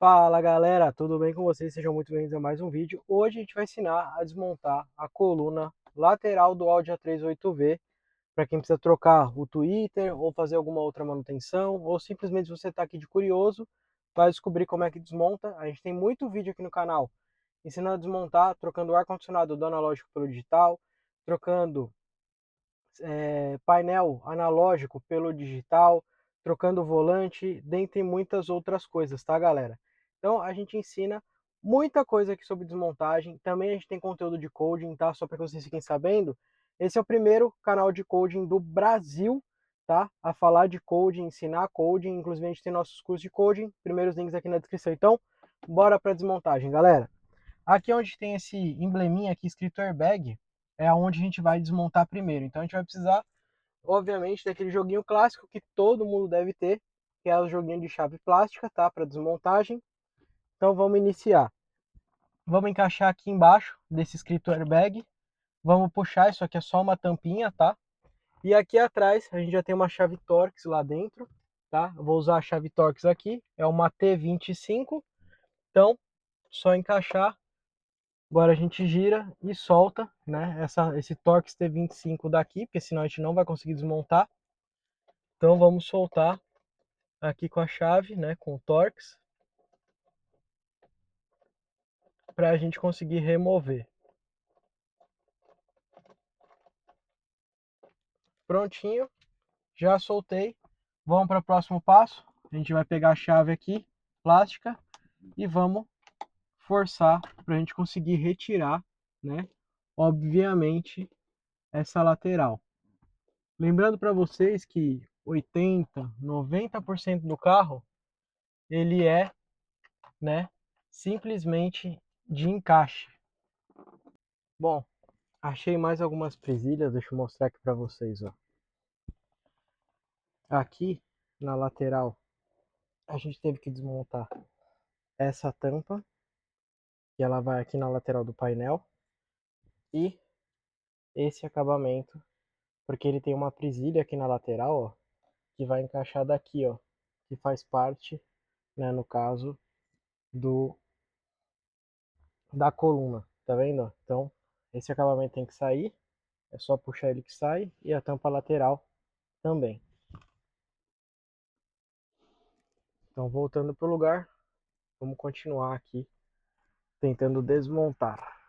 Fala galera, tudo bem com vocês? Sejam muito bem-vindos a mais um vídeo. Hoje a gente vai ensinar a desmontar a coluna lateral do Audi A38V para quem precisa trocar o Twitter ou fazer alguma outra manutenção, ou simplesmente se você está aqui de curioso, vai descobrir como é que desmonta. A gente tem muito vídeo aqui no canal ensinando a desmontar, trocando o ar-condicionado do analógico pelo digital, trocando painel analógico pelo digital, trocando o volante, dentre muitas outras coisas, tá, galera? Então a gente ensina muita coisa aqui sobre desmontagem. Também a gente tem conteúdo de coding, tá? Só para que vocês fiquem sabendo, esse é o primeiro canal de coding do Brasil, tá? A falar de coding, ensinar coding. Inclusive a gente tem nossos cursos de coding, primeiros links aqui na descrição. Então, bora para desmontagem, galera. Aqui onde tem esse embleminha aqui escrito airbag, é onde a gente vai desmontar primeiro. Então a gente vai precisar, obviamente, daquele joguinho clássico que todo mundo deve ter, que é o joguinho de chave plástica, tá? Para desmontagem. Então vamos iniciar. Vamos encaixar aqui embaixo desse escrito airbag. Vamos puxar, isso aqui é só uma tampinha, tá? E aqui atrás a gente já tem uma chave Torx lá dentro, tá? Eu vou usar a chave Torx aqui, é uma T25. Então, só encaixar. Agora a gente gira e solta, né? Esse Torx T25 daqui, porque senão a gente não vai conseguir desmontar. Então vamos soltar aqui com a chave, né? Com o Torx, para a gente conseguir remover. Prontinho, já soltei. Vamos para o próximo passo. A gente vai pegar a chave aqui, plástica, e vamos forçar para a gente conseguir retirar, né? Obviamente, essa lateral. Lembrando para vocês que 80, 90% do carro ele é, né, simplesmente de encaixe. Bom, achei mais algumas presilhas, deixa eu mostrar aqui para vocês, ó. Aqui na lateral a gente teve que desmontar essa tampa, que ela vai aqui na lateral do painel, e esse acabamento, porque ele tem uma presilha aqui na lateral, ó, que vai encaixar daqui, ó, que faz parte, né, no caso do da coluna, tá vendo? Então, esse acabamento tem que sair, é só puxar ele que sai, e a tampa lateral também. Então, voltando para o lugar, vamos continuar aqui tentando desmontar.